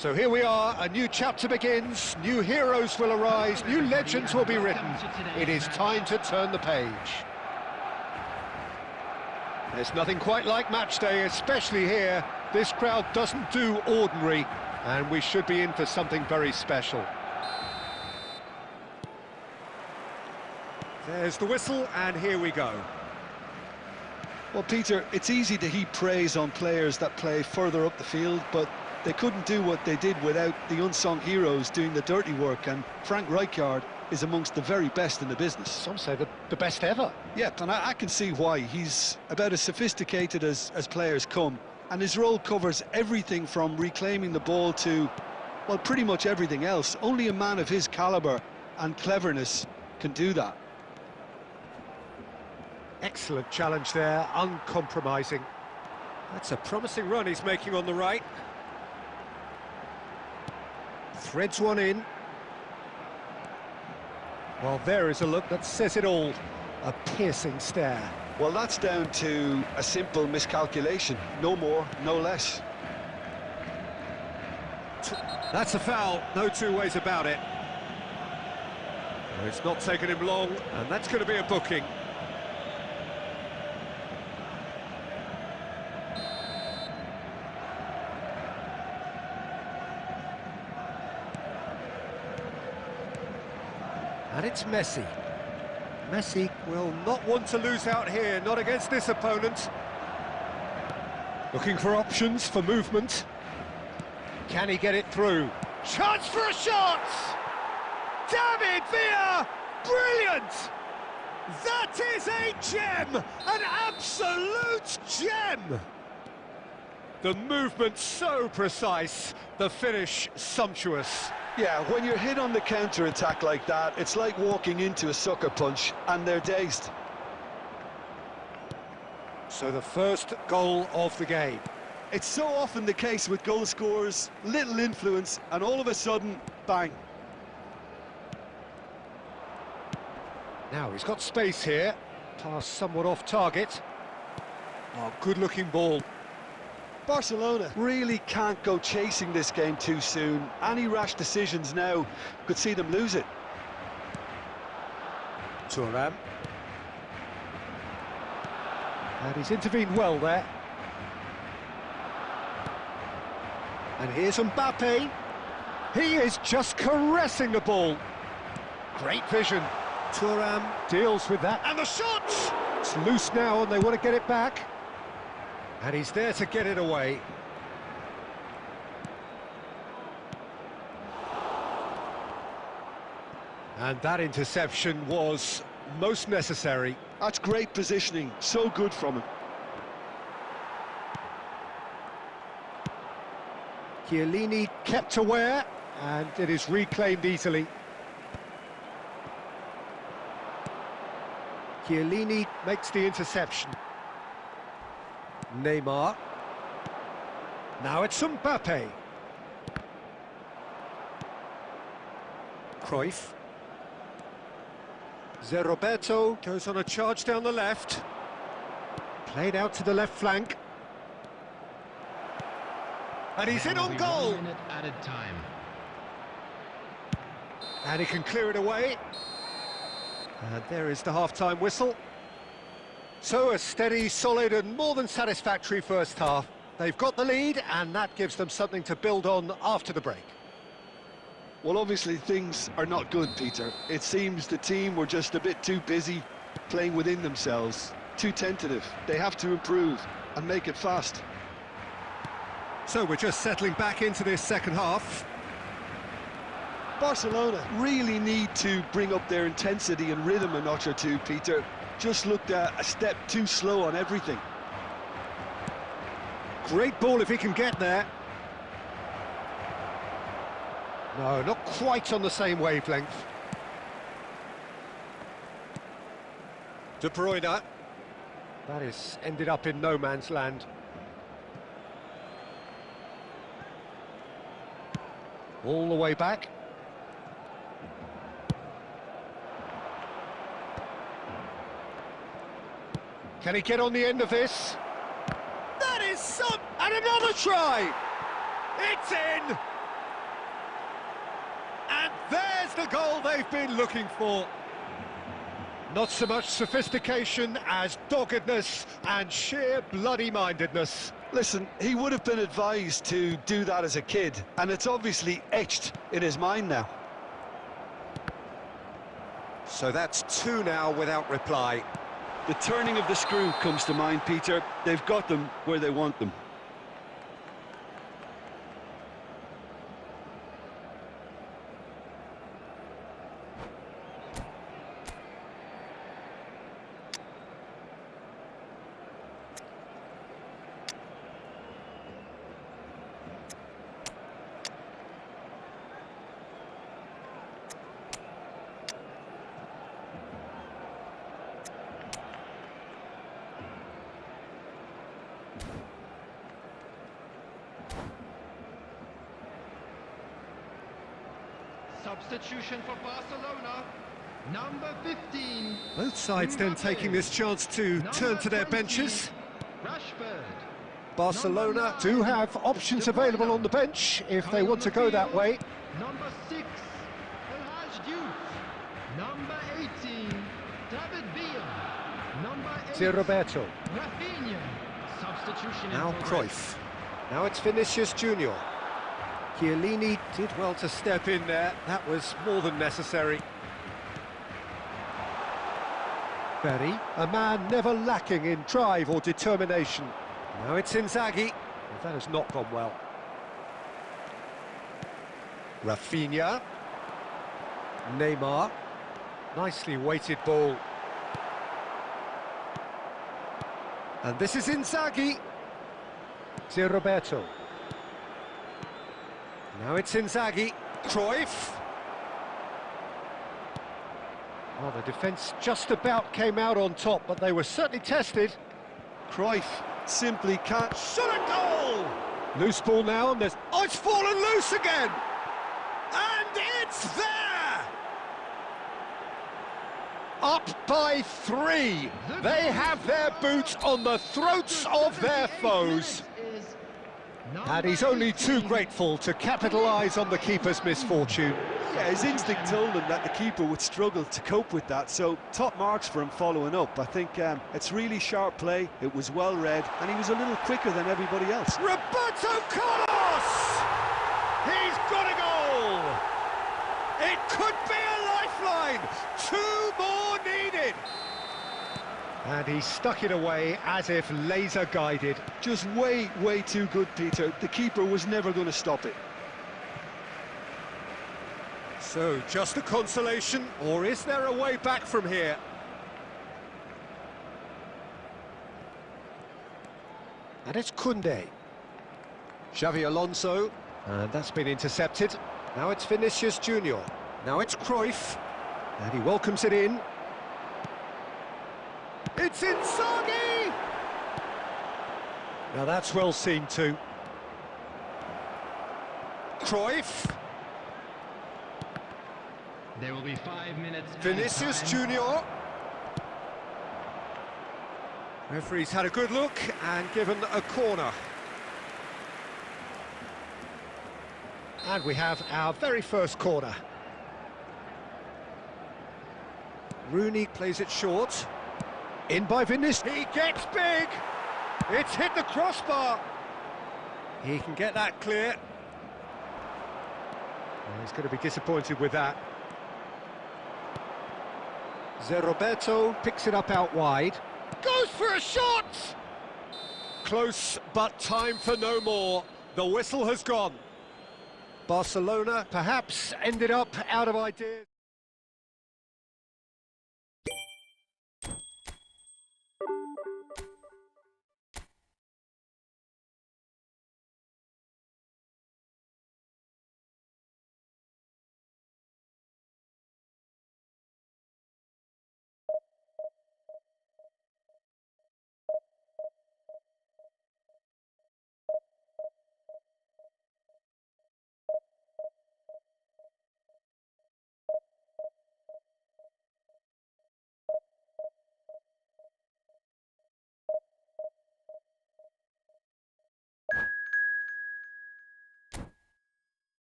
So here we are, a new chapter begins, new heroes will arise, new legends will be written. It is time to turn the page. There's nothing quite like match day, especially here. This crowd doesn't do ordinary, and we should be in for something very special. There's the whistle, and here we go. Well, Peter, it's easy to heap praise on players that play further up the field, but they couldn't do what they did without the unsung heroes doing the dirty work, and Frank Rijkaard is amongst the very best in the business. Some say the best ever. Yeah, and I can see why. He's about as sophisticated as players come, and his role covers everything from reclaiming the ball to, well, pretty much everything else. Only a man of his calibre and cleverness can do that. Excellent challenge there, uncompromising. That's a promising run he's making on the right. Threads one in. Well, there is a look that says it all. A piercing stare. Well, that's down to a simple miscalculation. No more, no less. That's a foul, no two ways about it. Well, it's not taken him long, and that's going to be a booking. And it's Messi. Messi will not want to lose out here, not against this opponent. Looking for options, for movement. Can he get it through? Chance for a shot! David Villa! Brilliant! That is a gem! An absolute gem! The movement so precise, the finish sumptuous. Yeah, when you're hit on the counter-attack like that, it's like walking into a sucker punch, and they're dazed. So the first goal of the game. It's so often the case with goal scorers, little influence, and all of a sudden, bang. Now he's got space here, pass somewhat off target. Oh, good-looking ball. Barcelona really can't go chasing this game too soon. Any rash decisions now could see them lose it. Thuram. And he's intervened well there. And here's Mbappe. He is just caressing the ball. Great vision. Thuram deals with that. And the shot! It's loose now and they want to get it back. And he's there to get it away. And that interception was most necessary. That's great positioning, so good from him. Chiellini kept aware, and it is reclaimed easily. Chiellini makes the interception. Neymar. Now it's Mbappe. Cruyff. Roberto goes on a charge down the left. Played out to the left flank. And he's in on goal. Added time. And he can clear it away. And there is the half-time whistle. So a steady, solid and more than satisfactory first half. They've got the lead and that gives them something to build on after the break. Well, obviously things are not good, Peter. It seems the team were just a bit too busy playing within themselves, too tentative. They have to improve and make it fast. So we're just settling back into this second half. Barcelona really need to bring up their intensity and rhythm a notch or two, Peter. Just looked a step too slow on everything. Great ball if he can get there. No, not quite on the same wavelength. De Bruyne. That is ended up in no man's land. All the way back. Can he get on the end of this? That is some... And another try! It's in! And there's the goal they've been looking for. Not so much sophistication as doggedness and sheer bloody-mindedness. Listen, he would have been advised to do that as a kid, and it's obviously etched in his mind now. So that's two now without reply. The turning of the screw comes to mind, Peter. They've got them where they want them. Substitution for Barcelona, number 15. Both sides then taking this chance to turn to their benches. Rashford. Barcelona do have options available on the bench if they want to go that way. Number 6, El Hadj Diouf. Number 18, David Villa. Number 8, Roberto. Rafinha. Substitution Now in progress. Cruyff. Now it's Vinicius Junior. Chiellini did well to step in there. That was more than necessary. Berry, a man never lacking in drive or determination. Now it's Inzaghi. Well, that has not gone well. Rafinha. Neymar. Nicely weighted ball. And this is Inzaghi. Roberto. Now it's Inzaghi. Cruyff. Well, the defence just about came out on top, but they were certainly tested. Cruyff simply can't... Shot a goal! Loose ball now, and there's... Oh, it's fallen loose again! And it's there! Up by 3. They have their boots on the throats of their foes. And he's only too grateful to capitalise on the keeper's misfortune. Yeah, his instinct told him that the keeper would struggle to cope with that, so top marks for him following up. I think it's really sharp play, it was well read, and he was a little quicker than everybody else. Roberto Carlos! He's got a goal! It could be a lifeline! 2 more needed! And he stuck it away as if laser-guided. Just way, way too good, Peter. The keeper was never going to stop it. So, just a consolation, or is there a way back from here? And it's Koundé. Xavi Alonso, and that's been intercepted. Now it's Vinicius Junior. Now it's Cruyff, and he welcomes it in. It's Inzaghi! Now that's well seen too. Cruyff. There will be 5 minutes. Vinicius Junior. Referee's had a good look and given a corner. And we have our very first corner. Rooney plays it short. In by Vinicius. He gets big! It's hit the crossbar. He can get that clear. Well, he's going to be disappointed with that. Roberto picks it up out wide. Goes for a shot! Close, but time for no more. The whistle has gone. Barcelona perhaps ended up out of ideas.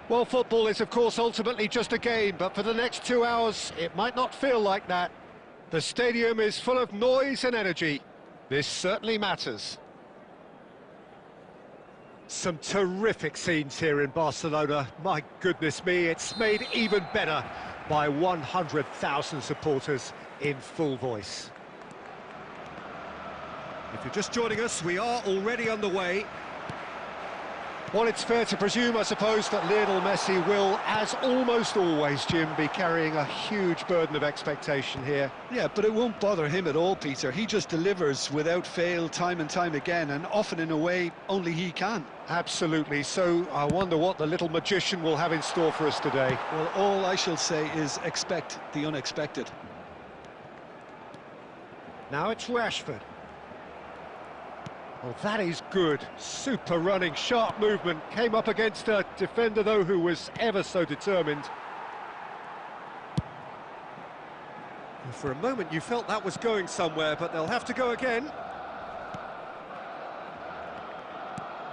Well, football is, of course, ultimately just a game, but for the next 2 hours, it might not feel like that. The stadium is full of noise and energy. This certainly matters. Some terrific scenes here in Barcelona. My goodness me, it's made even better by 100,000 supporters in full voice. If you're just joining us, we are already underway. Well, it's fair to presume, I suppose, that Lionel Messi will, as almost always, Jim, be carrying a huge burden of expectation here. Yeah, but it won't bother him at all, Peter. He just delivers without fail time and time again, and often in a way only he can. Absolutely. So I wonder what the little magician will have in store for us today. Well, all I shall say is expect the unexpected. Now it's Rashford. Well, that is good. Super running, sharp movement. Came up against a defender, though, who was ever so determined. And for a moment, you felt that was going somewhere, but they'll have to go again.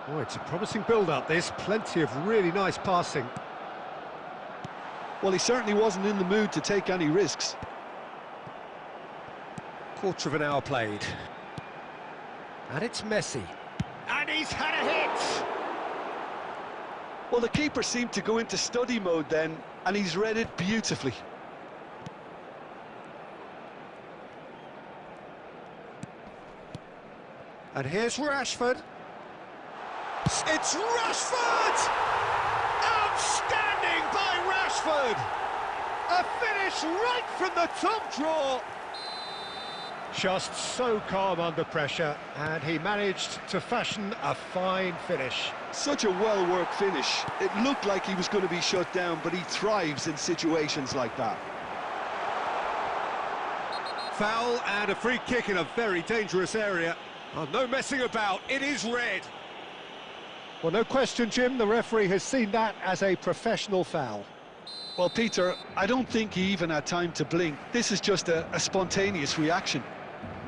Oh, it's a promising build-up, this. Plenty of really nice passing. Well, he certainly wasn't in the mood to take any risks. Quarter of an hour played. And it's Messi. And he's had a hit! Well, the keeper seemed to go into study mode then, and he's read it beautifully. And here's Rashford. It's Rashford! Outstanding by Rashford! A finish right from the top draw. Just so calm under pressure, and he managed to fashion a fine finish. Such a well-worked finish. It looked like he was going to be shut down, but he thrives in situations like that. Foul and a free kick in a very dangerous area. Oh, no messing about, it is red. Well, no question, Jim, the referee has seen that as a professional foul. Well, Peter, I don't think he even had time to blink. This is just a spontaneous reaction.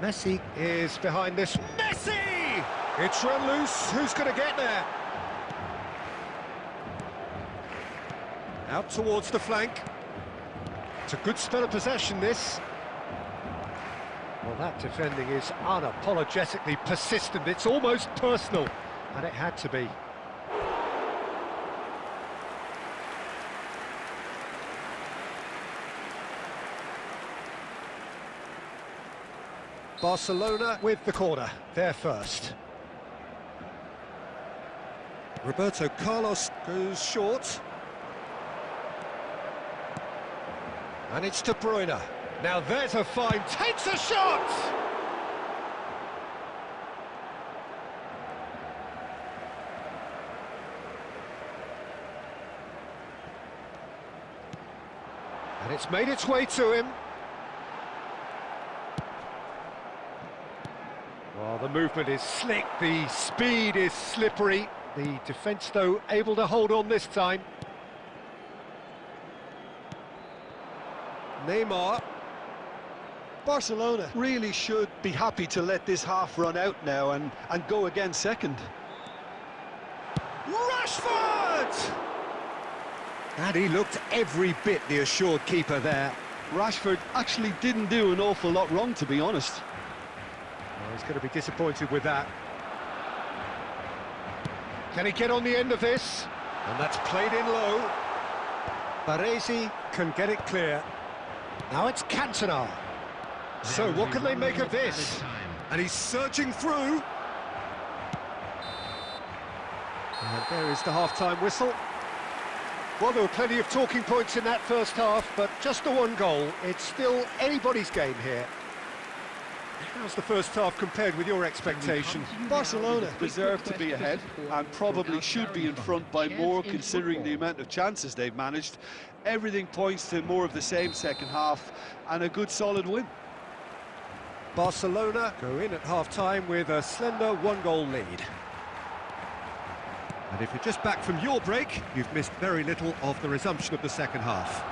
Messi is behind this. Messi! It's run loose. Who's going to get there? Out towards the flank. It's a good spell of possession, this. Well, that defending is unapologetically persistent. It's almost personal, and it had to be. Barcelona with the corner, they're first. Roberto Carlos goes short. And it's De Bruyne. Now there's a fine, takes a shot! And it's made its way to him. Well, the movement is slick, the speed is slippery. The defence, though, able to hold on this time. Neymar. Barcelona really should be happy to let this half run out now and go again second. Rashford! And he looked every bit the assured keeper there. Rashford actually didn't do an awful lot wrong, to be honest. Well, he's going to be disappointed with that. Can he get on the end of this? And that's played in low. Baresi can get it clear. Now it's Cantona. So what can they make of this? And he's surging through. And there is the half-time whistle. Well, there were plenty of talking points in that first half, but just the one goal. It's still anybody's game here. How's the first half compared with your expectations? Barcelona deserve to be ahead and probably should be in front by more, considering the amount of chances they've managed. Everything points to more of the same second half and a good solid win. Barcelona go in at half-time with a slender one-goal lead. And if you're just back from your break, you've missed very little of the resumption of the second half.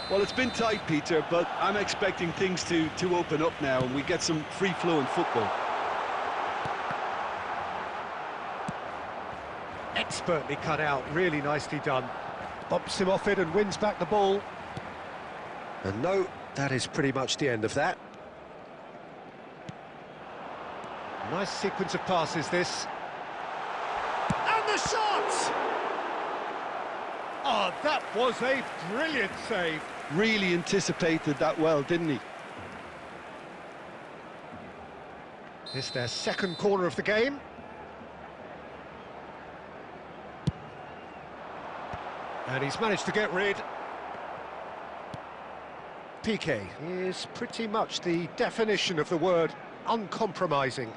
Well, it's been tight, Peter, but I'm expecting things to open up now and we get some free-flowing football. Expertly cut out, really nicely done. Bumps him off it and wins back the ball. And no, that is pretty much the end of that. Nice sequence of passes, this. And the shot! Oh, that was a brilliant save. Really anticipated that well, didn't he? It's their second corner of the game. And he's managed to get rid. Piqué is pretty much the definition of the word uncompromising.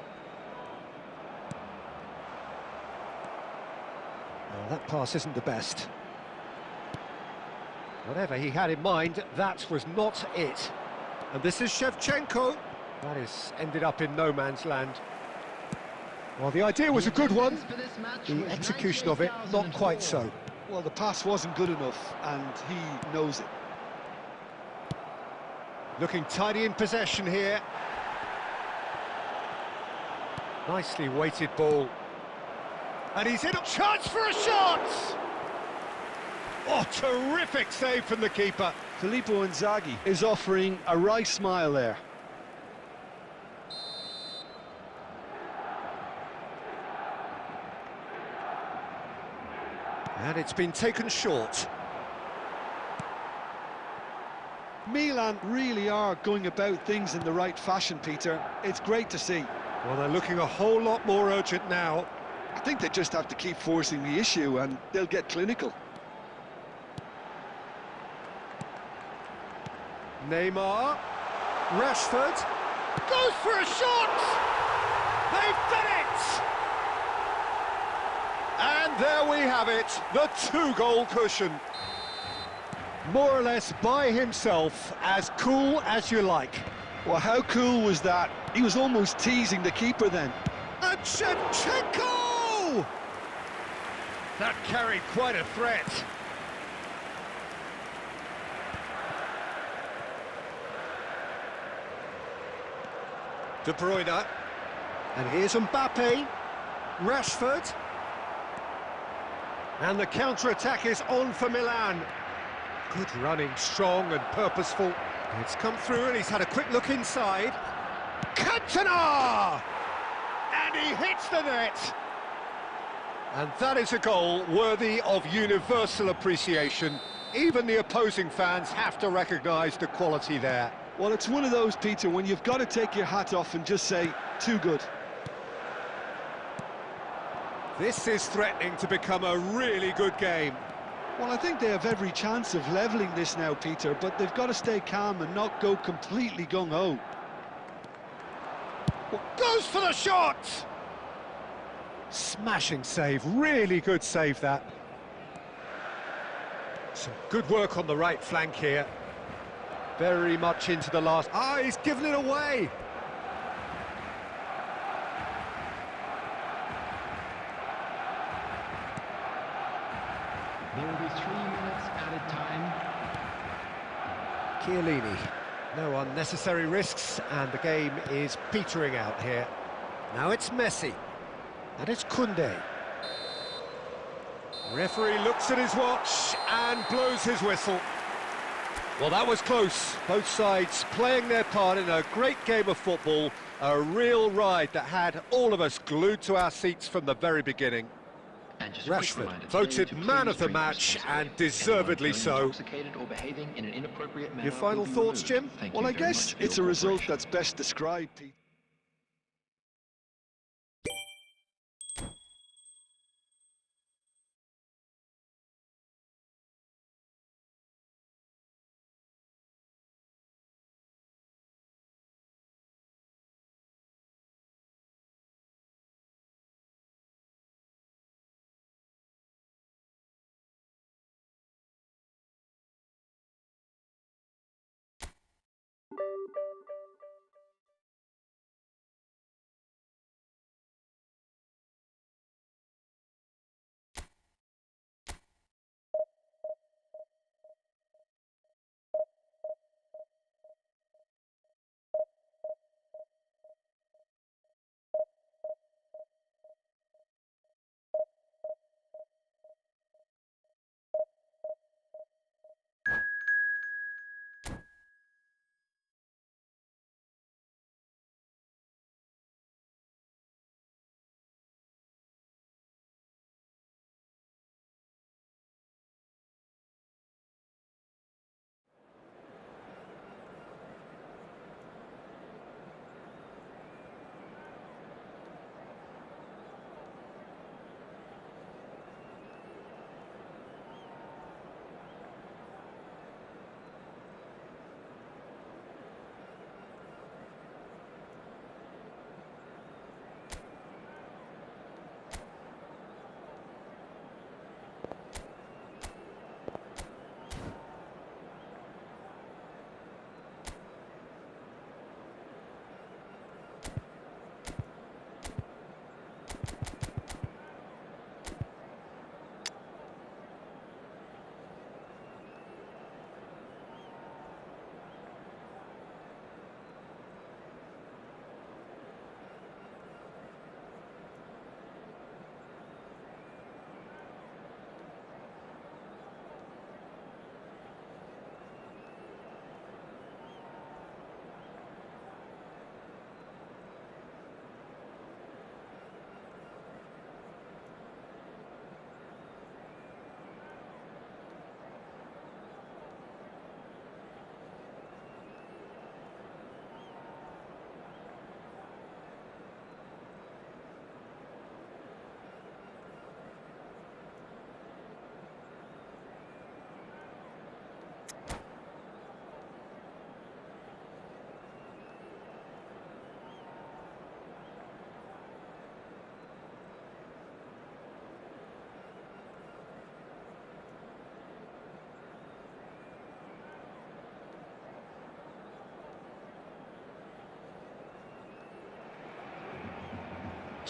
Well, that pass isn't the best. Whatever he had in mind, that was not it. And this is Shevchenko. That is ended up in no man's land. Well, the idea was a good one. The execution of it, not quite so. Well, the pass wasn't good enough, and he knows it. Looking tidy in possession here. Nicely weighted ball. And he's in a chance for a shot! Oh, terrific save from the keeper. Filippo Inzaghi is offering a wry smile there. And it's been taken short. Milan really are going about things in the right fashion, Peter. It's great to see. Well, they're looking a whole lot more urgent now. I think they just have to keep forcing the issue and they'll get clinical. Neymar. Rashford. Goes for a shot! They've done it! And there we have it, the two-goal cushion. More or less by himself, as cool as you like. Well, how cool was that? He was almost teasing the keeper then. And Shevchenko! That carried quite a threat. De Bruyne. And here's Mbappe. Rashford. And the counter-attack is on for Milan. Good running, strong and purposeful. It's come through and he's had a quick look inside. Cantona! And he hits the net. And that is a goal worthy of universal appreciation. Even the opposing fans have to recognise the quality there. Well, it's one of those, Peter, when you've got to take your hat off and just say, too good. This is threatening to become a really good game. Well, I think they have every chance of levelling this now, Peter, but they've got to stay calm and not go completely gung-ho. Goes for the shot! Smashing save, really good save that. Some good work on the right flank here. Very much into the last... Ah, he's given it away! There will be 3 minutes added time. Chiellini. No unnecessary risks, and the game is petering out here. Now it's Messi. And it's Koundé. Referee looks at his watch and blows his whistle. Well, that was close. Both sides playing their part in a great game of football. A real ride that had all of us glued to our seats from the very beginning. And just a quick Rashford reminder voted today to man please of the drink match, responsibly. and deservedly Anyone so. feeling intoxicated or behaving in an inappropriate manner Your final will be thoughts, removed. Jim? Thank Well, you I very guess much for it's a your result cooperation. that's best described, Pete.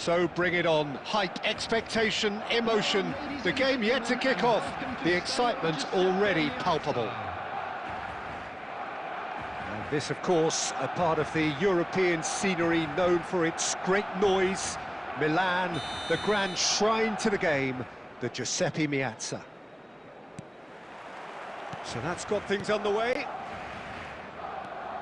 So bring it on. Hype, expectation, emotion. The game yet to kick off. The excitement already palpable. And this, of course, a part of the European scenery known for its great noise. Milan, the grand shrine to the game, the Giuseppe Meazza. So that's got things underway.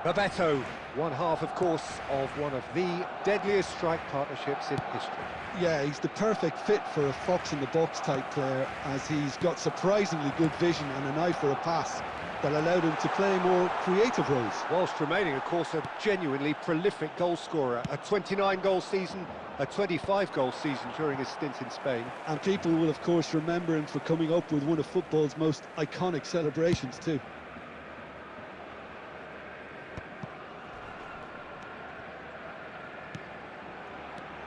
Bebeto, one half, of course, of one of the deadliest strike partnerships in history. Yeah, he's the perfect fit for a fox-in-the-box type player, as he's got surprisingly good vision and an eye for a pass that allowed him to play more creative roles. Whilst remaining, of course, a genuinely prolific goal scorer. A 29-goal season, a 25-goal season during his stint in Spain. And people will, of course, remember him for coming up with one of football's most iconic celebrations, too.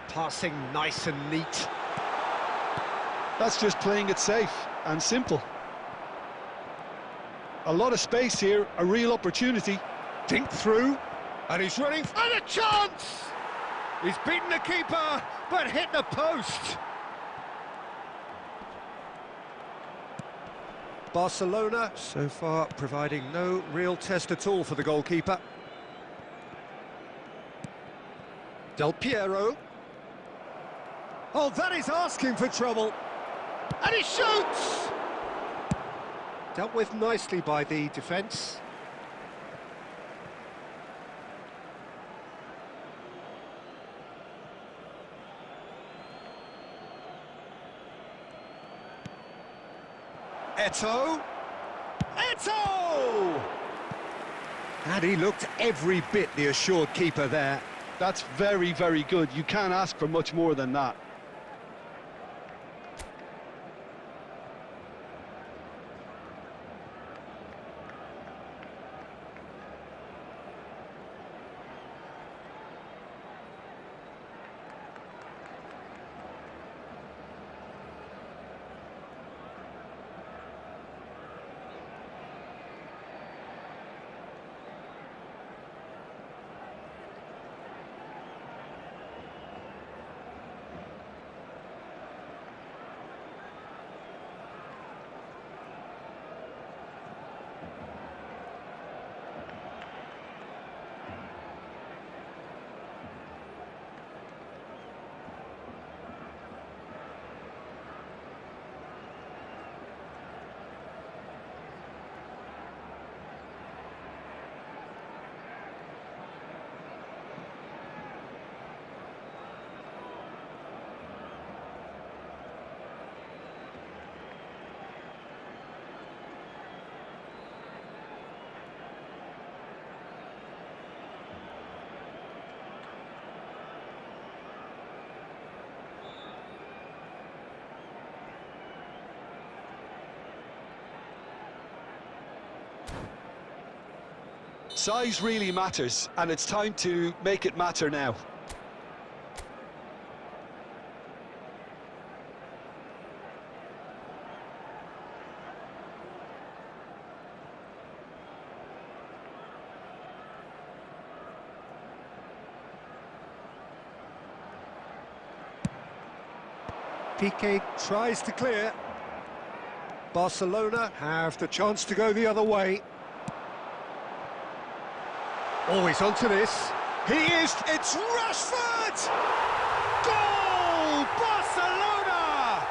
Passing nice and neat. That's just playing it safe and simple. A lot of space here, a real opportunity. Dink through, and he's running, and a chance! He's beaten the keeper, but hit the post. Barcelona, so far, providing no real test at all for the goalkeeper. Del Piero. Oh, that is asking for trouble. And he shoots! Dealt with nicely by the defence. Eto'o! Eto'o! And he looked every bit the assured keeper there. That's very, very good. You can't ask for much more than that. Size really matters, and it's time to make it matter now. Piqué tries to clear. Barcelona have the chance to go the other way. Always onto this. He is. It's Rashford! Goal! Barcelona!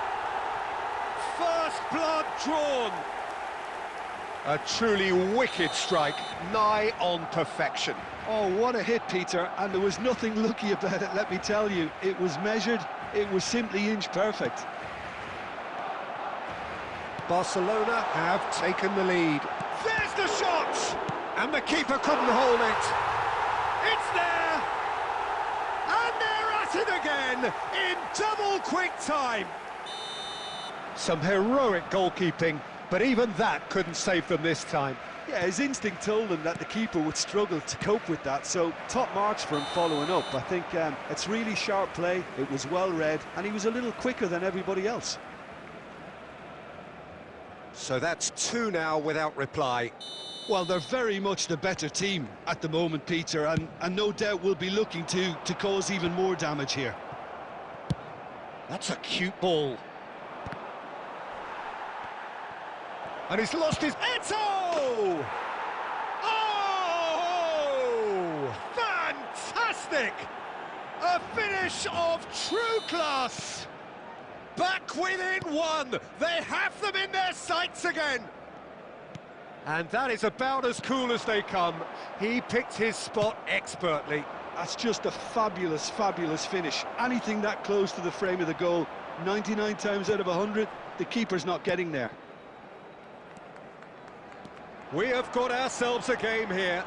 First blood drawn. A truly wicked strike, nigh on perfection. Oh, what a hit, Peter, and there was nothing lucky about it, let me tell you. It was measured, it was simply inch perfect. Barcelona have taken the lead. There's the shot! And the keeper couldn't hold it. It's there! And they're at it again in double quick time. Some heroic goalkeeping, but even that couldn't save them this time. Yeah, his instinct told him that the keeper would struggle to cope with that, so top marks for him following up. I think it's really sharp play, it was well read, and he was a little quicker than everybody else. So that's two now without reply. Well, they're very much the better team at the moment, Peter, and no doubt will be looking to cause even more damage here. That's a cute ball. And he's lost his... Eto! Oh! Fantastic! A finish of true class! Back within one! They have them in their sights again! And that is about as cool as they come. He picked his spot expertly. That's just a fabulous, fabulous finish. Anything that close to the frame of the goal, 99 times out of 100, the keeper's not getting there. We have got ourselves a game here.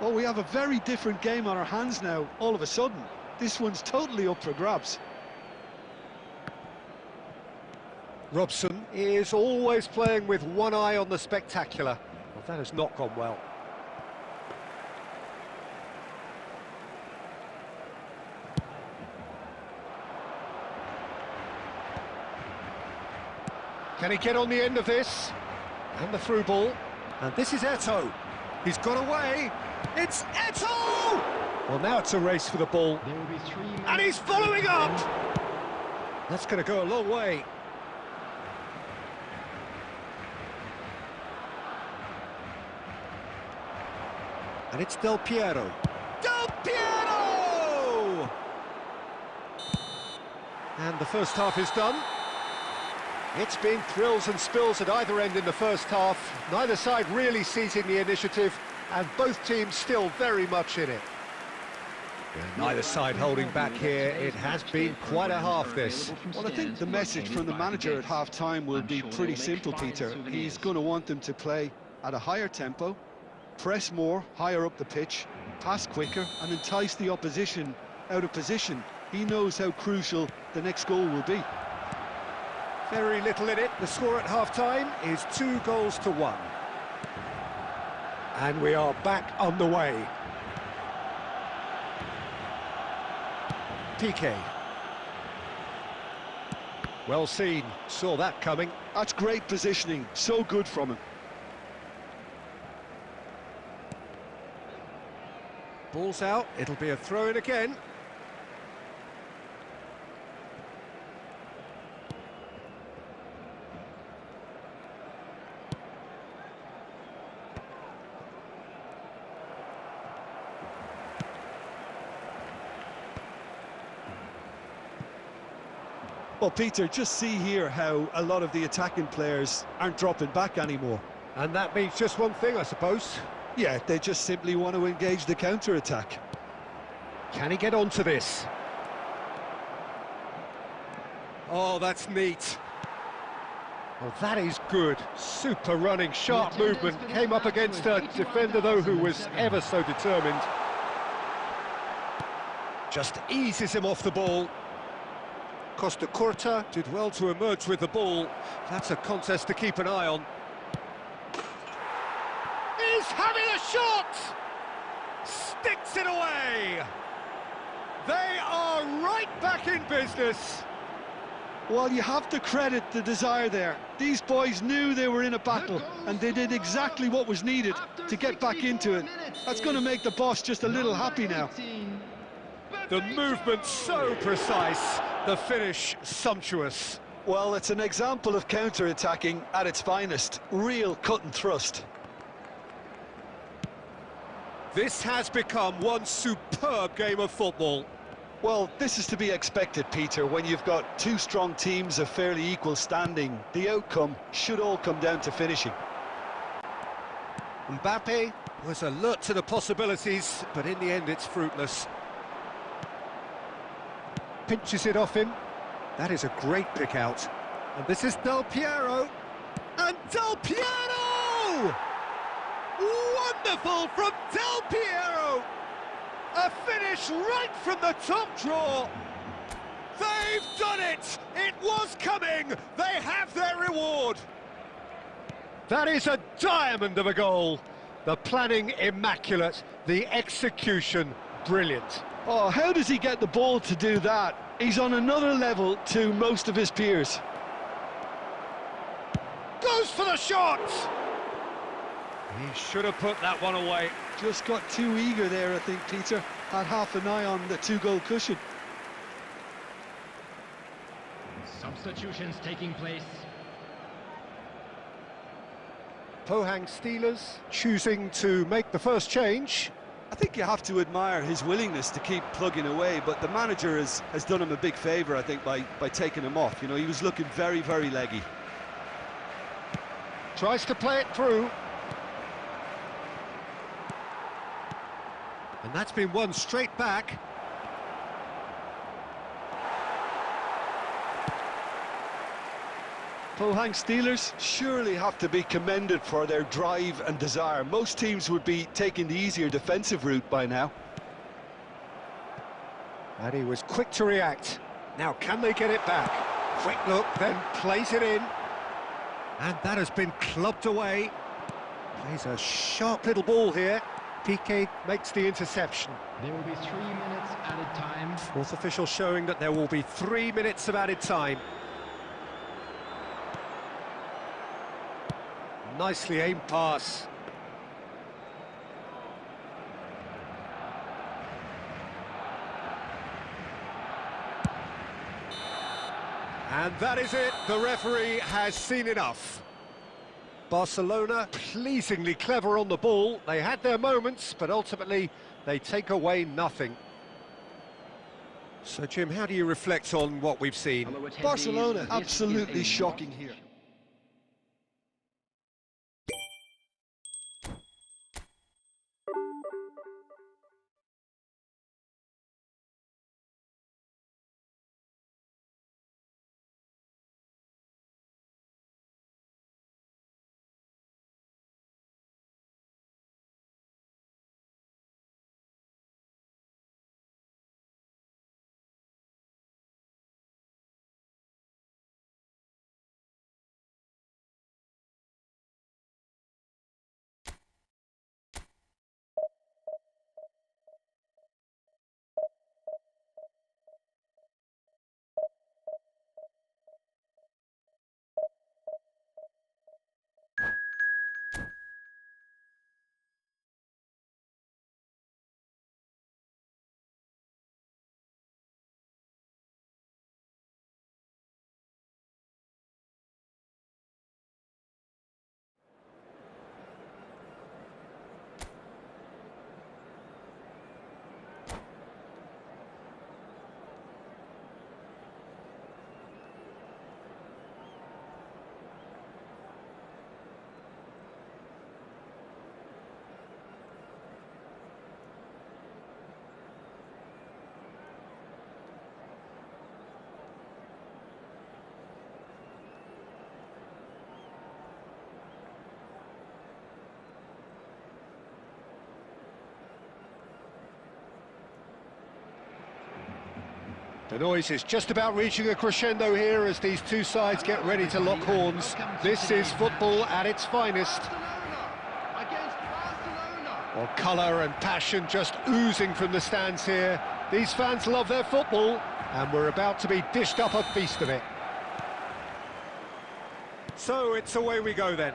Well, we have a very different game on our hands now, all of a sudden. This one's totally up for grabs. Robson is always playing with one eye on the spectacular. Well, that has not gone well. Can he get on the end of this? And the through ball. And this is Eto. He's got away. It's Eto! Well, now it's a race for the ball. There will be 3 minutes. And he's following up! That's going to go a long way. And it's Del Piero. Del Piero! And the first half is done. It's been thrills and spills at either end in the first half. Neither side really seizing the initiative, and both teams still very much in it. Neither side holding back here. It has been quite a half, this. Well, I think the message from the manager at half-time will be pretty simple, Peter. He's going to want them to play at a higher tempo, press more, higher up the pitch, pass quicker, and entice the opposition out of position. He knows how crucial the next goal will be. Very little in it. The score at half-time is 2-1. And we are back on the way. Piqué. Well seen. Saw that coming. That's great positioning. So good from him. Ball's out. It'll be a throw-in again. Well, Peter, just see here how a lot of the attacking players aren't dropping back anymore. And that means just one thing, I suppose. Yeah, they just simply want to engage the counter-attack. Can he get onto this? Oh, that's neat. Oh, that is good. Super running, sharp movement. Came up against a defender, though, who was ever so determined. Just eases him off the ball. Costa Curta did well to emerge with the ball. That's a contest to keep an eye on. He's having a shot! Sticks it away! They are right back in business. Well, you have to credit the desire there. These boys knew they were in a battle, and they did exactly what was needed to get back into it. That's going to make the boss just a little happy now. The movement so precise, the finish sumptuous. Well, it's an example of counter-attacking at its finest. Real cut and thrust. This has become one superb game of football. Well, this is to be expected, Peter, when you've got two strong teams of fairly equal standing. The outcome should all come down to finishing. Mbappe was alert to the possibilities, but in the end it's fruitless. Pinches it off him. That is a great pick out. And this is Del Piero. And Del Piero! Wonderful from Del Piero! A finish right from the top draw. They've done it! It was coming! They have their reward! That is a diamond of a goal. The planning immaculate, the execution brilliant. Oh, how does he get the ball to do that? He's on another level to most of his peers. Goes for the shot! He should have put that one away. Just got too eager there, I think, Peter. Had half an eye on the two-goal cushion. Substitutions taking place. Pohang Steelers choosing to make the first change. I think you have to admire his willingness to keep plugging away, but the manager has done him a big favour, I think, by taking him off. You know, he was looking very, very leggy. Tries to play it through. And that's been won straight back. Pohang Steelers surely have to be commended for their drive and desire. Most teams would be taking the easier defensive route by now. And he was quick to react. Now, can they get it back? Quick look, then plays it in. And that has been clubbed away. Plays a sharp little ball here. Piqué makes the interception. There will be 3 minutes added time. Fourth official showing that there will be 3 minutes of added time. Nicely aimed pass. And that is it. The referee has seen enough. Barcelona pleasingly clever on the ball. They had their moments, but ultimately they take away nothing. So, Jim, how do you reflect on what we've seen? Barcelona absolutely shocking here. The noise is just about reaching a crescendo here as these two sides get ready to lock horns. This is football at its finest. Well, colour and passion just oozing from the stands here. These fans love their football, and we're about to be dished up a feast of it. So it's away we go then.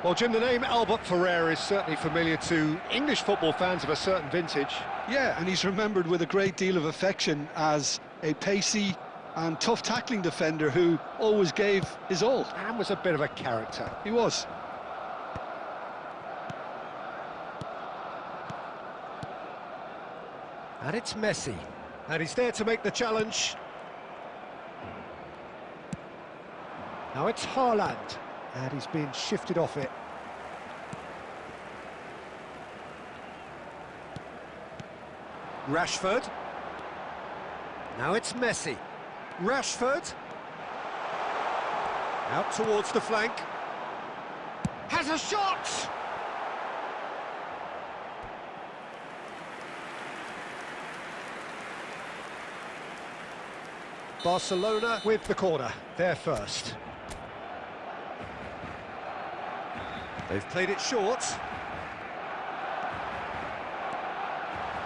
Well, Jim, the name Albert Ferrer is certainly familiar to English football fans of a certain vintage. Yeah, and he's remembered with a great deal of affection as a pacey and tough tackling defender who always gave his all. And was a bit of a character. He was. And it's Messi. And he's there to make the challenge. Now it's Haaland. And he's been shifted off it. Rashford. Now it's Messi. Rashford. Out towards the flank. Has a shot! Barcelona with the corner, they're first. They've played it short.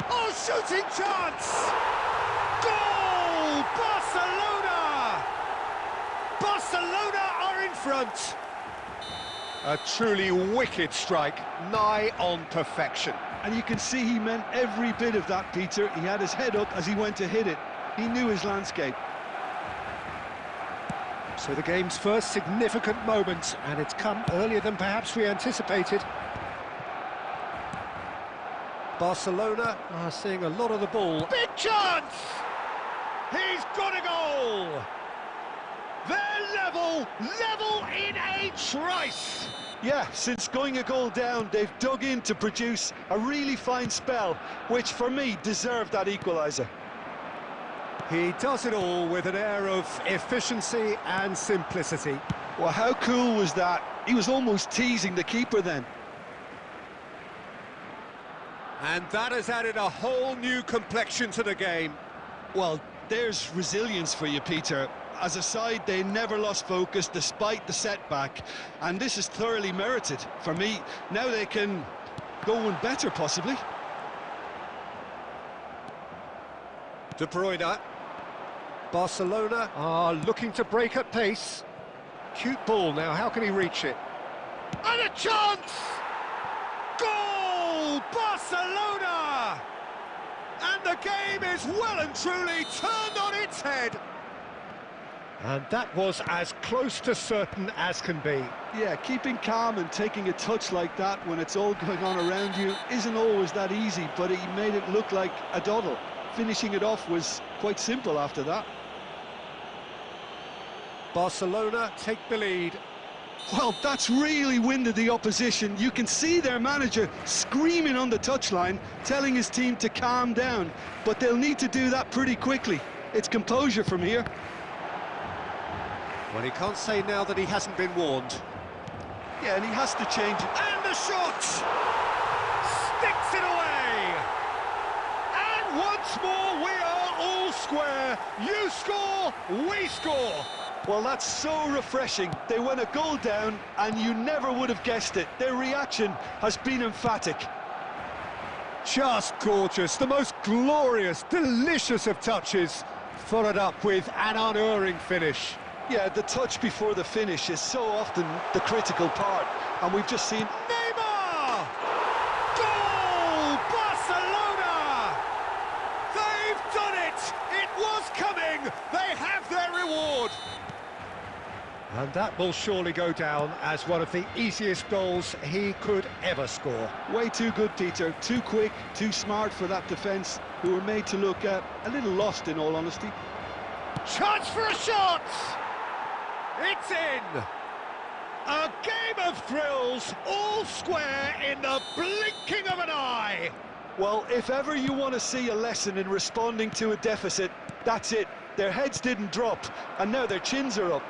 Oh, shooting chance! Goal! Barcelona! Barcelona are in front. A truly wicked strike, nigh on perfection. And you can see he meant every bit of that, Peter. He had his head up as he went to hit it. He knew his landscape. So the game's first significant moment, and it's come earlier than perhaps we anticipated. Barcelona are seeing a lot of the ball. Big chance! He's got a goal! They're level in a trice! Yeah, since going a goal down, they've dug in to produce a really fine spell, which for me deserved that equaliser. He does it all with an air of efficiency and simplicity. Well, how cool was that? He was almost teasing the keeper then. And that has added a whole new complexion to the game. Well, there's resilience for you, Peter. As a side, they never lost focus despite the setback, and this is thoroughly merited. For me, now they can go one better, possibly. De Bruyne. Barcelona are looking to break at pace. Cute ball now, how can he reach it? And a chance! Goal! Barcelona! And the game is well and truly turned on its head. And that was as close to certain as can be. Yeah, keeping calm and taking a touch like that when it's all going on around you isn't always that easy, but he made it look like a doddle. Finishing it off was quite simple after that. Barcelona take the lead. Well, that's really winded the opposition. You can see their manager screaming on the touchline, telling his team to calm down, but they'll need to do that pretty quickly. It's composure from here. Well, he can't say now that he hasn't been warned. Yeah, and he has to change it. And the shot! Sticks it away! And once more we are all square. You score, we score! Well, that's so refreshing. They went a goal down, and you never would have guessed it. Their reaction has been emphatic. Just gorgeous, the most glorious, delicious of touches, followed up with an unerring finish. Yeah, the touch before the finish is so often the critical part, and we've just seen... Neymar! Goal! Barcelona! They've done it! It was coming! They have their reward! And that will surely go down as one of the easiest goals he could ever score. Way too good, Peter. Too quick, too smart for that defence, who were made to look a little lost, in all honesty. Chance for a shot! It's in! A game of thrills, all square in the blinking of an eye! Well, if ever you want to see a lesson in responding to a deficit, that's it. Their heads didn't drop, and now their chins are up.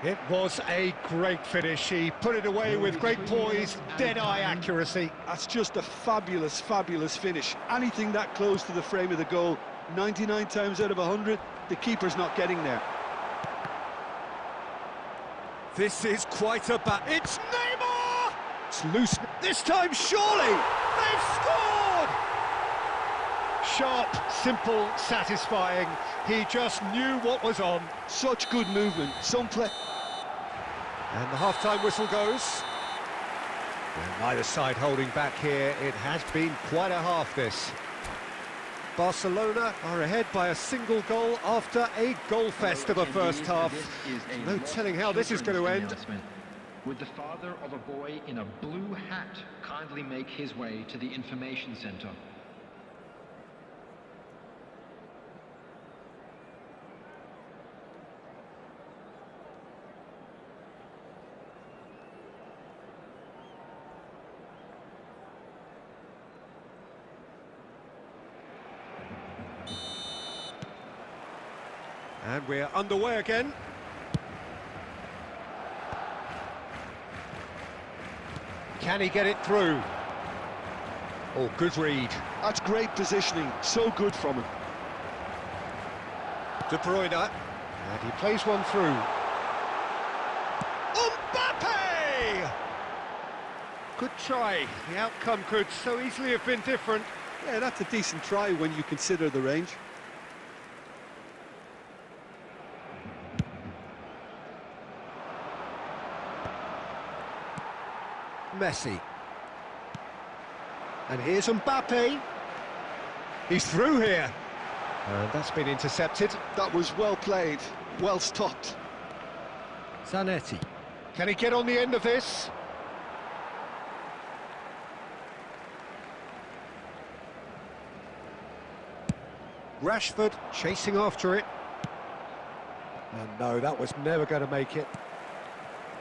It was a great finish. He put it away with great poise, dead-eye accuracy. That's just a fabulous, fabulous finish. Anything that close to the frame of the goal, 99 times out of 100, the keeper's not getting there. This is quite a It's Neymar! It's loose. This time, surely! They've scored! Sharp, simple, satisfying. He just knew what was on. Such good movement. Some play... And the half-time whistle goes. And neither side holding back here. It has been quite a half, this. Barcelona are ahead by a single goal after a goal fest of a first half. No telling how this is going to end. Would the father of a boy in a blue hat kindly make his way to the information center? And we're underway again. Can he get it through? Oh, good read. That's great positioning. So good from him. De Bruyne. And he plays one through. Mbappe! Good try. The outcome could so easily have been different. Yeah, that's a decent try when you consider the range. Messi. And here's Mbappe. He's through here. And that's been intercepted. That was well played, well stopped. Zanetti. Can he get on the end of this? Rashford chasing after it. And no, that was never going to make it.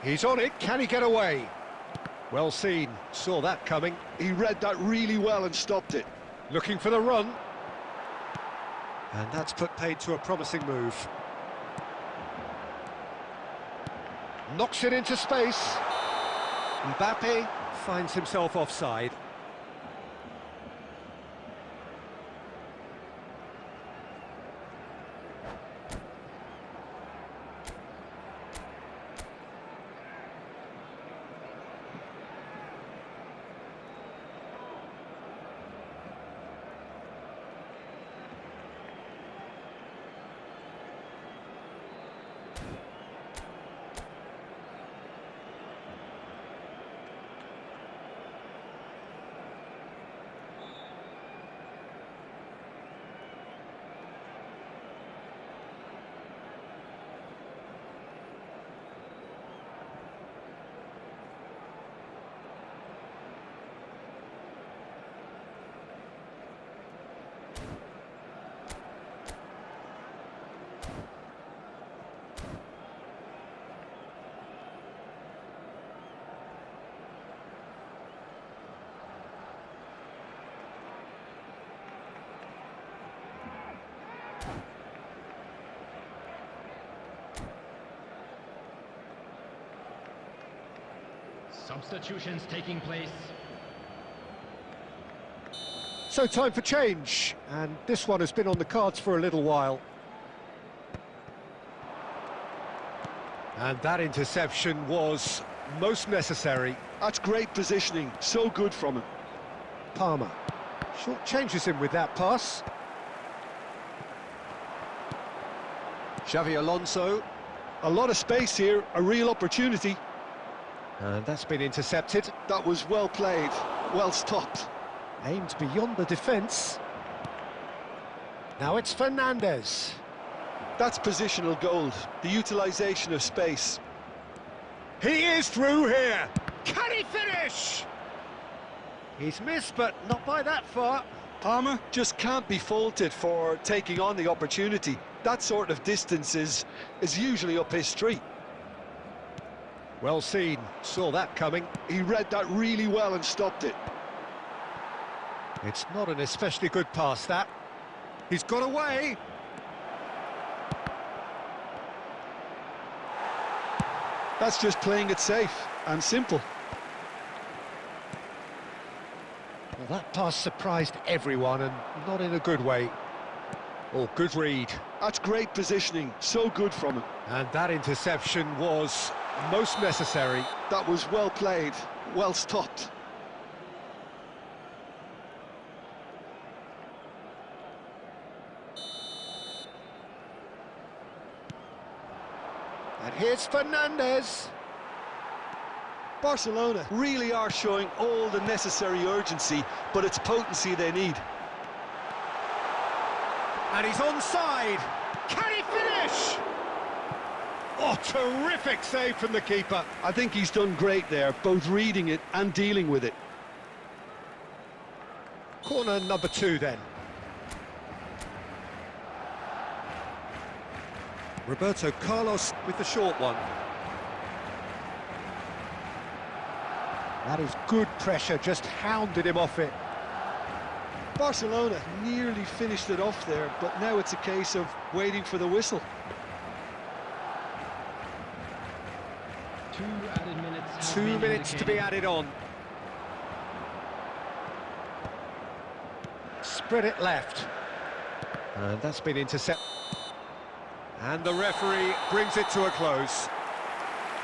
He's on it, can he get away? Well seen, saw that coming. He read that really well and stopped it. Looking for the run. And that's put paid to a promising move. Knocks it into space. Mbappe finds himself offside. Substitutions taking place. So time for change, and this one has been on the cards for a little while. And that interception was most necessary. That's great positioning, so good from him. Palmer short changes him with that pass. Xavi Alonso. A lot of space here, a real opportunity. And that's been intercepted. That was well played, well stopped. Aimed beyond the defence. Now it's Fernandes. That's positional gold, the utilisation of space. He is through here. Can he finish? He's missed, but not by that far. Palmer just can't be faulted for taking on the opportunity. That sort of distance is usually up his street. Well seen, saw that coming. He read that really well and stopped it. It's not an especially good pass, that. He's got away. That's just playing it safe and simple. Well, that pass surprised everyone, and not in a good way. Oh, good read. That's great positioning, so good from him. And that interception was most necessary. That was well played, well stopped. And here's Fernandes. Barcelona really are showing all the necessary urgency, but it's potency they need. And he's onside. Can he finish? Oh, terrific save from the keeper. I think he's done great there, both reading it and dealing with it. Corner number 2 then. Roberto Carlos with the short one. That is good pressure, just hounded him off it. Barcelona nearly finished it off there, but now it's a case of waiting for the whistle. 2 added minutes. 2 minutes to be added on. Spread it left. And that's been intercepted. And the referee brings it to a close.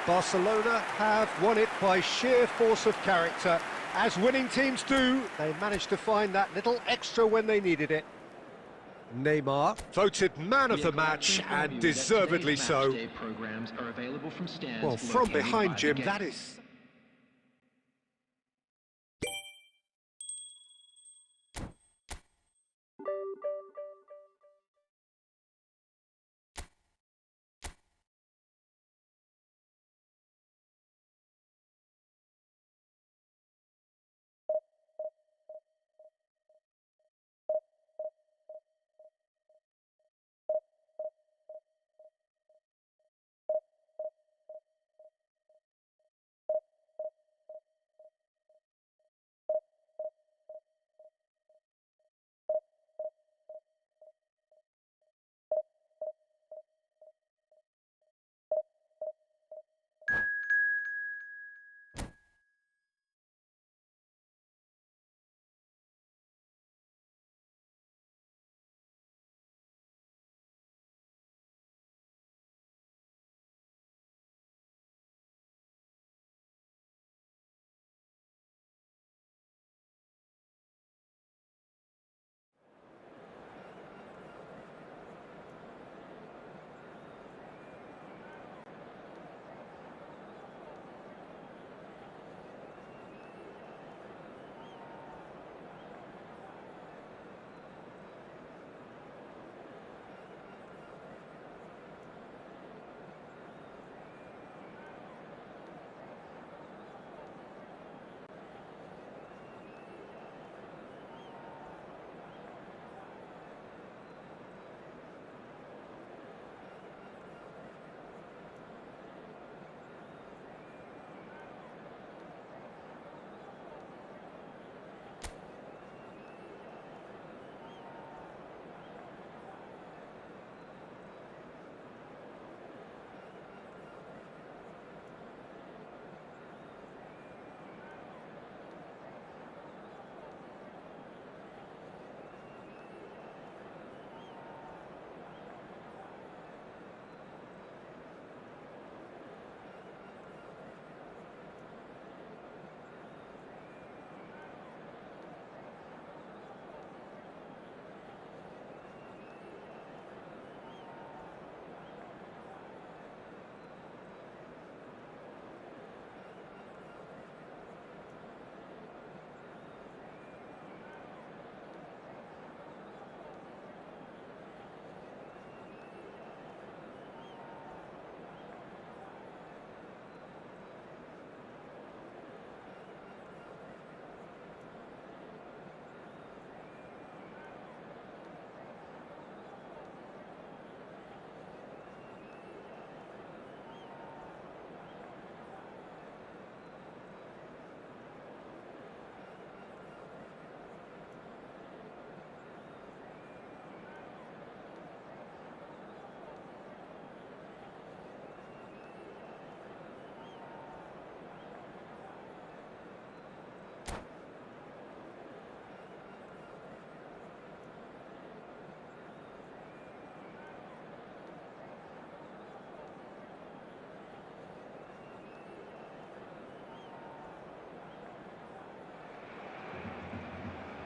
Barcelona have won it by sheer force of character. As winning teams do, they managed to find that little extra when they needed it. Neymar voted man of the match, and deservedly so. Well, from behind, Jim, that is...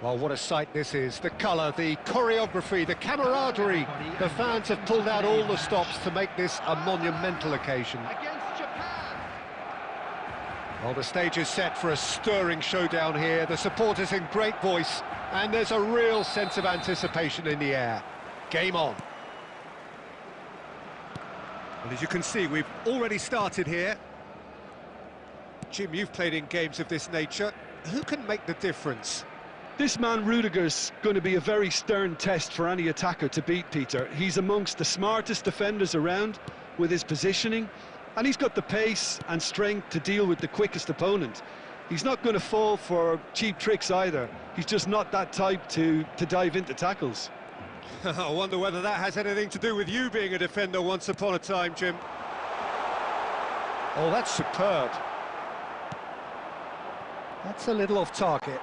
Well, what a sight this is. The colour, the choreography, the camaraderie. The fans have pulled out all the stops to make this a monumental occasion. Against Japan. Well, the stage is set for a stirring showdown here. The supporters in great voice, and there's a real sense of anticipation in the air. Game on. Well, as you can see, we've already started here. Jim, you've played in games of this nature. Who can make the difference? This man Rudiger's going to be a very stern test for any attacker to beat, Peter. He's amongst the smartest defenders around with his positioning, and he's got the pace and strength to deal with the quickest opponent. He's not going to fall for cheap tricks either. He's just not that type to dive into tackles. I wonder whether that has anything to do with you being a defender once upon a time, Jim. Oh, that's superb. That's a little off target.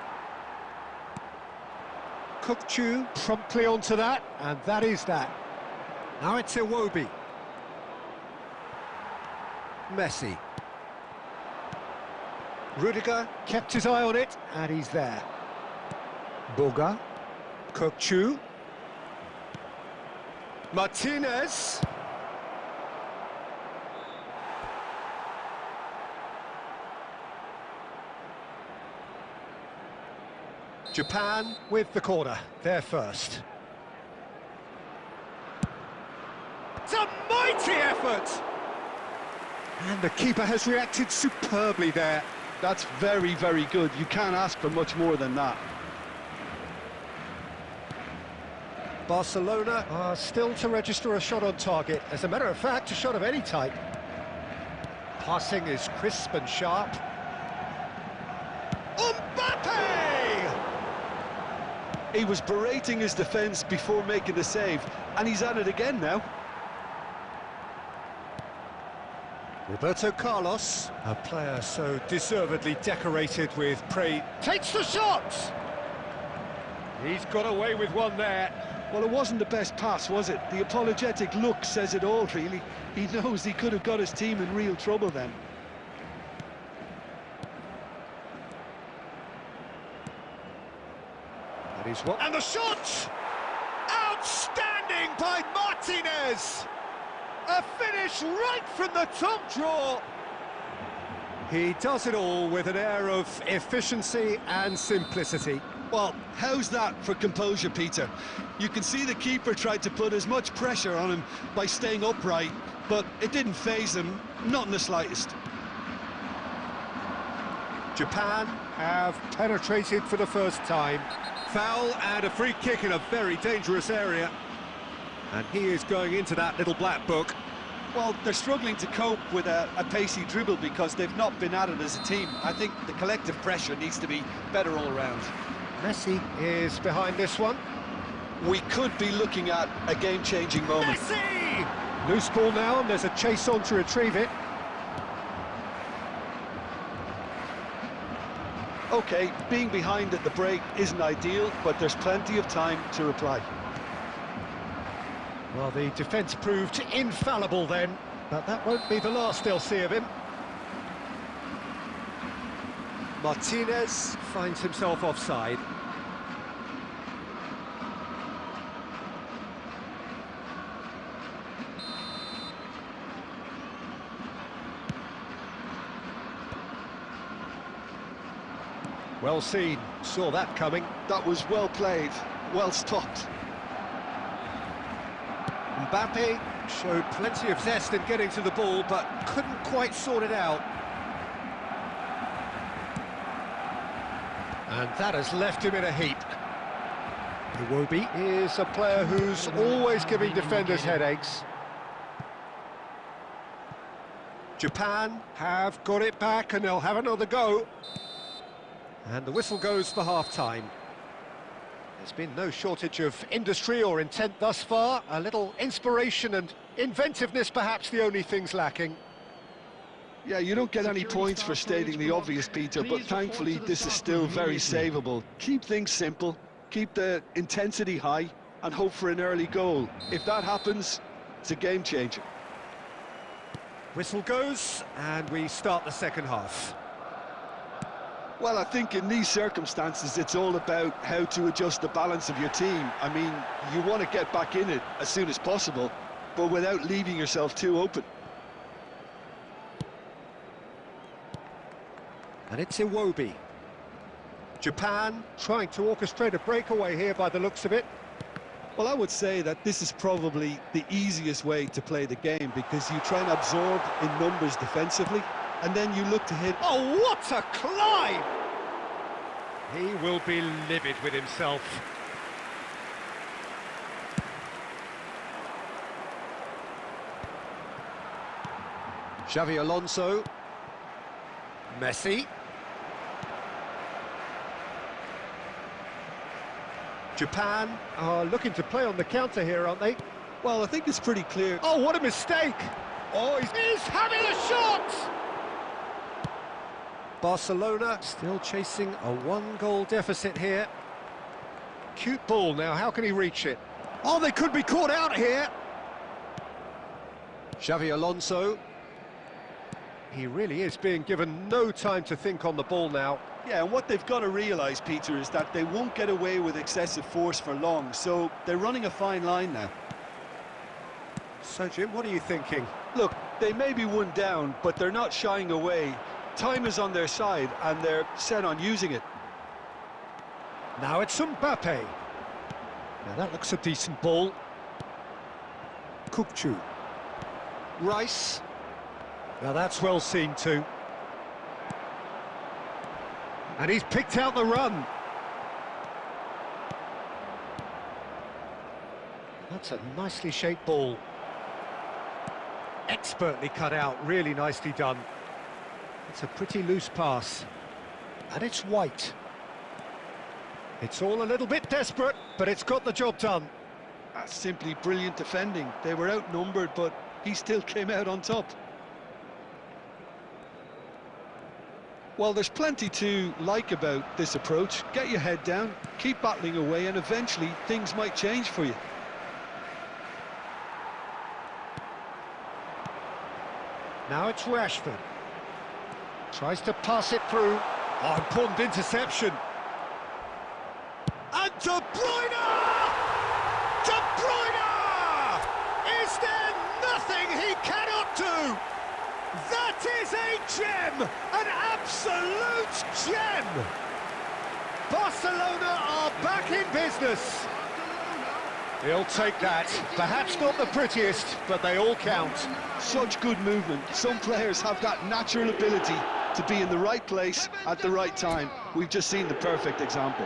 Kukchu promptly onto that, and that is that. Now it's Iwobi. Messi. Rudiger kept his eye on it, and he's there. Boga. Kukchu. Martinez. Japan with the corner, they're first. It's a mighty effort! And the keeper has reacted superbly there. That's very, very good. You can't ask for much more than that. Barcelona are still to register a shot on target. As a matter of fact, a shot of any type. Passing is crisp and sharp. Mbappe! He was berating his defence before making the save, and he's at it again now. Roberto Carlos, a player so deservedly decorated with praise, takes the shot! He's got away with one there. Well, it wasn't the best pass, was it? The apologetic look says it all, really. He knows he could have got his team in real trouble then. That is what... And the shot! Outstanding by Martinez! A finish right from the top draw! He does it all with an air of efficiency and simplicity. Well, how's that for composure, Peter? You can see the keeper tried to put as much pressure on him by staying upright, but it didn't faze him, not in the slightest. Japan have penetrated for the first time. Foul and a free kick in a very dangerous area. And he is going into that little black book. Well, they're struggling to cope with a pacey dribble because they've not been at it as a team. I think the collective pressure needs to be better all around. Messi is behind this one. We could be looking at a game-changing moment. Messi! Loose ball now, and there's a chase on to retrieve it. OK, being behind at the break isn't ideal, but there's plenty of time to reply. Well, the defence proved infallible then, but that won't be the last they'll see of him. Martinez finds himself offside. Well seen, saw that coming. That was well played, well stopped. Mbappe showed plenty of zest in getting to the ball, but couldn't quite sort it out. And that has left him in a heap. Iwobi is a player who's always giving defenders headaches. Japan have got it back and they'll have another go. And the whistle goes for half-time. There's been no shortage of industry or intent thus far. A little inspiration and inventiveness, perhaps the only things lacking. Yeah, you don't get any points for stating the obvious, Peter, but thankfully this is still very savable. Keep things simple, keep the intensity high, and hope for an early goal. If that happens, it's a game changer. Whistle goes, and we start the second half. Well, I think in these circumstances, it's all about how to adjust the balance of your team. I mean, you want to get back in it as soon as possible, but without leaving yourself too open. And it's Iwobi. Japan trying to orchestrate a breakaway here by the looks of it. Well, I would say that this is probably the easiest way to play the game, because you try and absorb in numbers defensively, and then you look to hit. Oh, what a climb! He will be livid with himself. Xavi Alonso. Messi. Japan are looking to play on the counter here, aren't they? Well, I think it's pretty clear. Oh, what a mistake! Oh, he's having a shot! Barcelona still chasing a one-goal deficit here. Cute ball now, how can he reach it? Oh, they could be caught out here! Xavi Alonso. He really is being given no time to think on the ball now. Yeah, and what they've got to realise, Peter, is that they won't get away with excessive force for long, so they're running a fine line now. So, Jim, what are you thinking? Look, they may be one down, but they're not shying away. Time is on their side, and they're set on using it. Now it's Mbappe. Now that looks a decent ball. Kukçu. Rice. Now that's well seen too. And he's picked out the run. That's a nicely shaped ball. Expertly cut out, really nicely done. It's a pretty loose pass. And it's White. It's all a little bit desperate, but it's got the job done. That's simply brilliant defending. They were outnumbered, but he still came out on top. Well, there's plenty to like about this approach. Get your head down, keep battling away, and eventually things might change for you. Now it's Rashford. Tries to pass it through. Oh, important interception. And De Bruyne! De Bruyne! Is there nothing he cannot do? That is a gem! An absolute gem! Barcelona are back in business. He'll take that. Perhaps not the prettiest, but they all count. Such good movement. Some players have that natural ability to be in the right place at the right time. We've just seen the perfect example.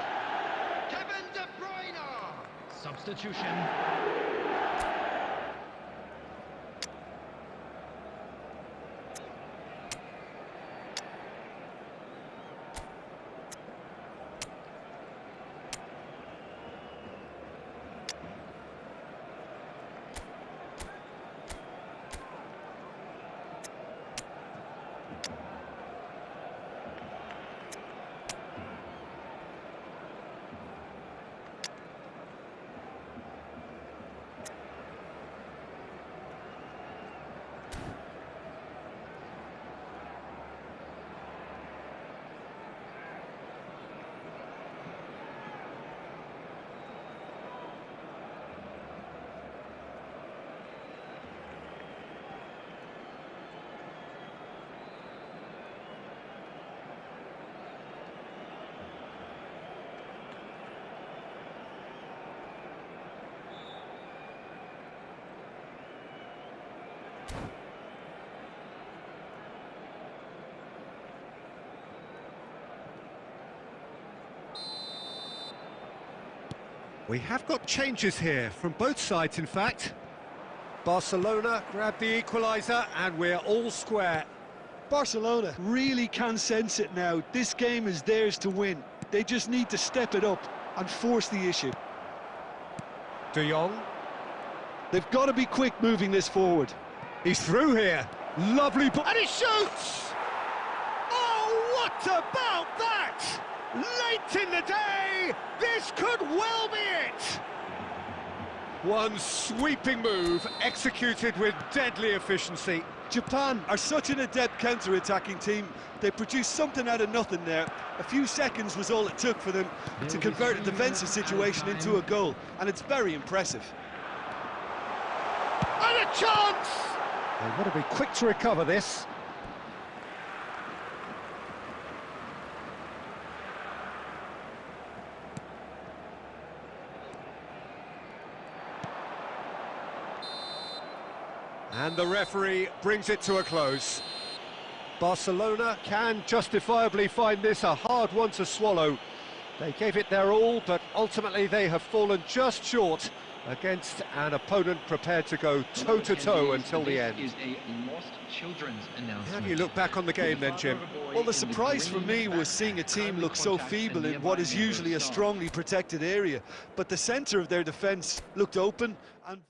Substitution. We have got changes here, from both sides in fact. Barcelona grabbed the equaliser and we're all square. Barcelona really can sense it now. This game is theirs to win. They just need to step it up and force the issue. De Jong. They've got to be quick moving this forward. He's through here. Lovely ball. And he shoots! Oh, what about that? Late in the day, this could well be it. One sweeping move, executed with deadly efficiency. Japan are such an adept counter-attacking team. They produced something out of nothing there. A few seconds was all it took for them to convert a defensive situation into a goal, and it's very impressive. And a chance! They've got to be quick to recover this. And the referee brings it to a close. Barcelona can justifiably find this a hard one to swallow. They gave it their all, but ultimately they have fallen just short against an opponent prepared to go toe-to-toe until the end. How do you look back on the game then, Jim? Well, the surprise for me was seeing a team look so feeble in what is usually a strongly protected area, but the centre of their defence looked open and